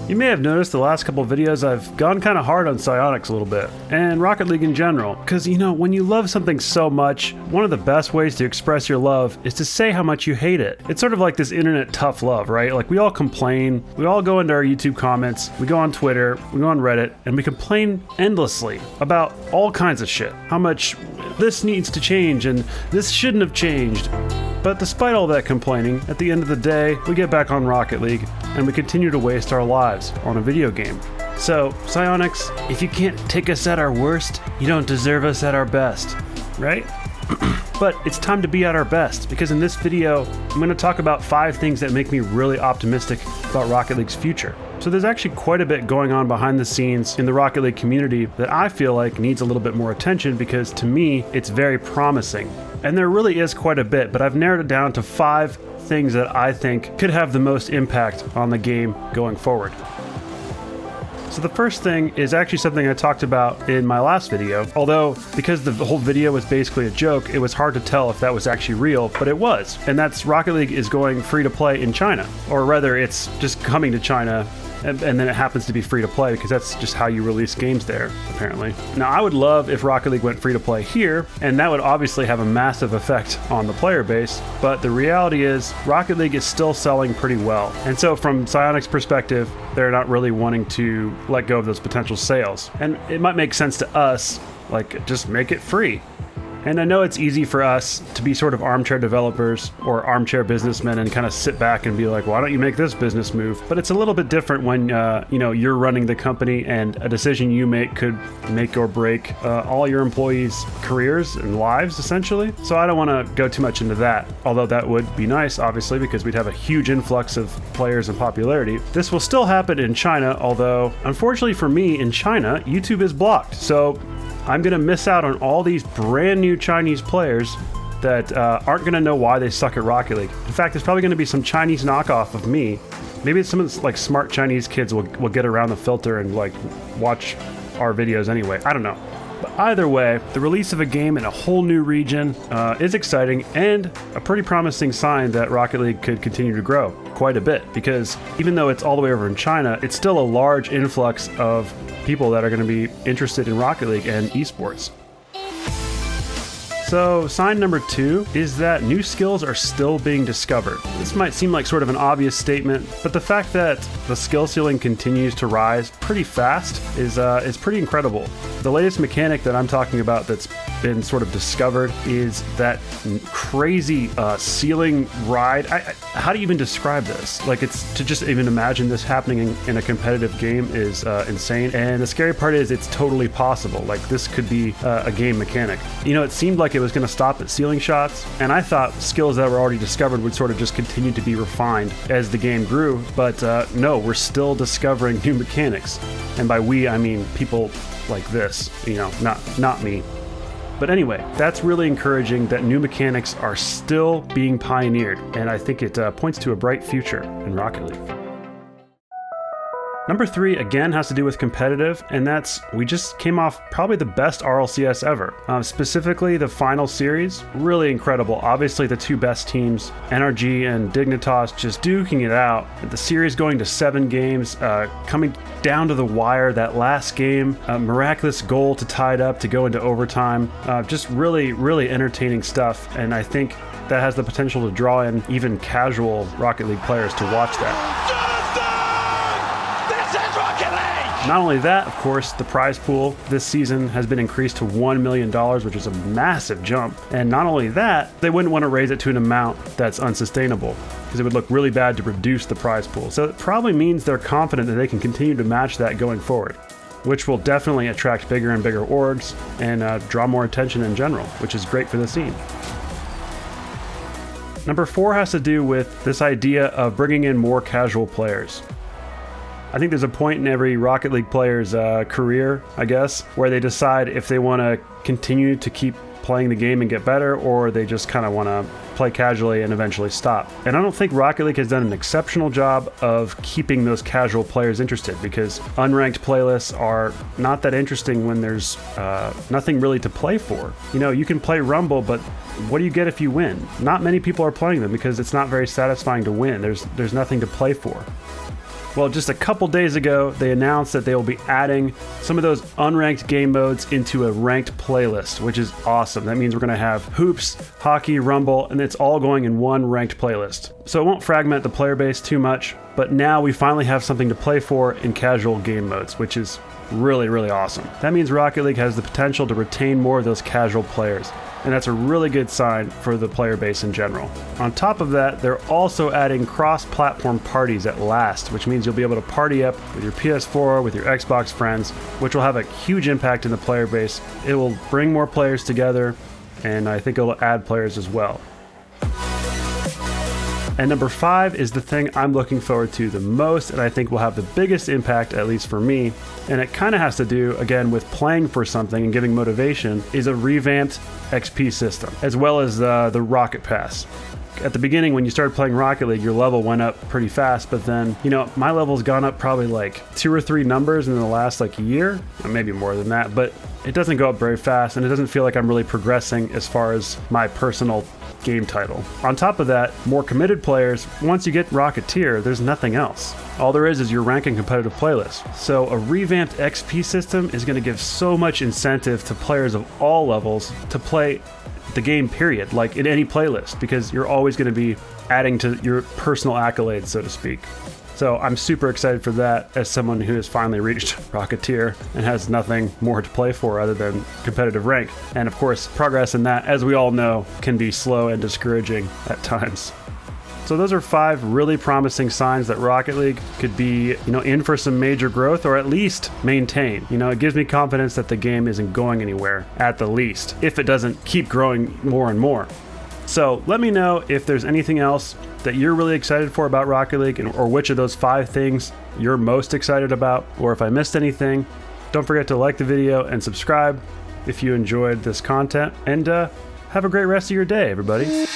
You may have noticed the last couple videos I've gone kind of hard on Psyonix a little bit, and Rocket League in general, because when you love something so much, one of the best ways to express your love is to say how much you hate it. It's sort of like this internet tough love, right? Like we all complain, we all go into our YouTube comments, we go on Twitter, we go on Reddit, and we complain endlessly about all kinds of shit. How much this needs to change and this shouldn't have changed. But despite all that complaining, at the end of the day, we get back on Rocket League and we continue to waste our lives on a video game. So, Psyonix, if you can't take us at our worst, you don't deserve us at our best, right? But it's time to be at our best, because in this video, I'm going to talk about 5 things that make me really optimistic about Rocket League's future. So there's actually quite a bit going on behind the scenes in the Rocket League community that I feel like needs a little bit more attention, because to me, it's very promising. And there really is quite a bit, but I've narrowed it down to 5 things that I think could have the most impact on the game going forward. So the first thing is actually something I talked about in my last video, although because the whole video was basically a joke, it was hard to tell if that was actually real, but it was. And that's Rocket League is going free to play in China, or rather it's just coming to China. And then it happens to be free to play because that's just how you release games there, apparently. Now, I would love if Rocket League went free to play here, and that would obviously have a massive effect on the player base, but the reality is Rocket League is still selling pretty well. And so from Psyonix's perspective, they're not really wanting to let go of those potential sales. And it might make sense to us, like, just make it free. And I know it's easy for us to be sort of armchair developers or armchair businessmen and kind of sit back and be like, why don't you make this business move? But it's a little bit different when you're running the company and a decision you make could make or break all your employees' careers and lives, essentially. So I don't want to go too much into that, although that would be nice, obviously, because we'd have a huge influx of players and popularity. This will still happen in China, although unfortunately for me, in China, YouTube is blocked. So I'm going to miss out on all these brand new Chinese players that aren't going to know why they suck at Rocket League. In fact, there's probably going to be some Chinese knockoff of me. Maybe some of the like smart Chinese kids will get around the filter and like watch our videos anyway. I don't know. But either way, the release of a game in a whole new region is exciting and a pretty promising sign that Rocket League could continue to grow quite a bit, because even though it's all the way over in China, it's still a large influx of people that are going to be interested in Rocket League and esports. So sign number 2 is that new skills are still being discovered. This might seem like sort of an obvious statement, but the fact that the skill ceiling continues to rise pretty fast is pretty incredible. The latest mechanic that I'm talking about that's been sort of discovered is that crazy ceiling ride. How do you even describe this? Like, it's to just even imagine this happening in a competitive game is insane. And the scary part is it's totally possible. Like, this could be a game mechanic. It seemed like it was going to stop at ceiling shots, and I thought skills that were already discovered would sort of just continue to be refined as the game grew, but no, we're still discovering new mechanics. And by we, I mean people like this, not me. But anyway, that's really encouraging that new mechanics are still being pioneered, and I think it points to a bright future in Rocket League. Number 3, again, has to do with competitive, and that's we just came off probably the best RLCS ever. Specifically, the final series, really incredible. Obviously, the 2 best teams, NRG and Dignitas, just duking it out. The series going to 7 games, coming down to the wire. That last game, a miraculous goal to tie it up to go into overtime. Just really, really entertaining stuff, and I think that has the potential to draw in even casual Rocket League players to watch that. Not only that, of course, the prize pool this season has been increased to $1 million, which is a massive jump. And not only that, they wouldn't want to raise it to an amount that's unsustainable, because it would look really bad to reduce the prize pool. So it probably means they're confident that they can continue to match that going forward, which will definitely attract bigger and bigger orgs and draw more attention in general, which is great for the scene. Number 4 has to do with this idea of bringing in more casual players. I think there's a point in every Rocket League player's career, I guess, where they decide if they want to continue to keep playing the game and get better, or they just kind of want to play casually and eventually stop. And I don't think Rocket League has done an exceptional job of keeping those casual players interested, because unranked playlists are not that interesting when there's nothing really to play for. You can play Rumble, but what do you get if you win? Not many people are playing them because it's not very satisfying to win. There's nothing to play for. Well, just a couple days ago, they announced that they will be adding some of those unranked game modes into a ranked playlist, which is awesome. That means we're going to have hoops, hockey, rumble, and it's all going in one ranked playlist. So it won't fragment the player base too much, but now we finally have something to play for in casual game modes, which is really, really awesome. That means Rocket League has the potential to retain more of those casual players, and that's a really good sign for the player base in general. On top of that, they're also adding cross-platform parties at last, which means you'll be able to party up with your PS4, with your Xbox friends, which will have a huge impact in the player base. It will bring more players together, and I think it'll add players as well. And number 5 is the thing I'm looking forward to the most, and I think will have the biggest impact, at least for me, and it kind of has to do, again, with playing for something and giving motivation, is a revamped XP system, as well as the Rocket Pass. At the beginning, when you started playing Rocket League, your level went up pretty fast, but then, you know, my level's gone up probably like 2 or 3 numbers in the last like year, or maybe more than that, but it doesn't go up very fast, and it doesn't feel like I'm really progressing as far as my personal game title. On top of that, more committed players, once you get Rocketeer, there's nothing else. All there is your rank and competitive playlist. So a revamped XP system is going to give so much incentive to players of all levels to play the game, period, like in any playlist, because you're always going to be adding to your personal accolades, so to speak. So I'm super excited for that as someone who has finally reached Rocketeer and has nothing more to play for other than competitive rank. And of course, progress in that, as we all know, can be slow and discouraging at times. So those are 5 really promising signs that Rocket League could be, in for some major growth, or at least maintain. It gives me confidence that the game isn't going anywhere, at the least, if it doesn't keep growing more and more. So let me know if there's anything else that you're really excited for about Rocket League, or which of those 5 things you're most excited about, or if I missed anything. Don't forget to like the video and subscribe if you enjoyed this content, and have a great rest of your day, everybody.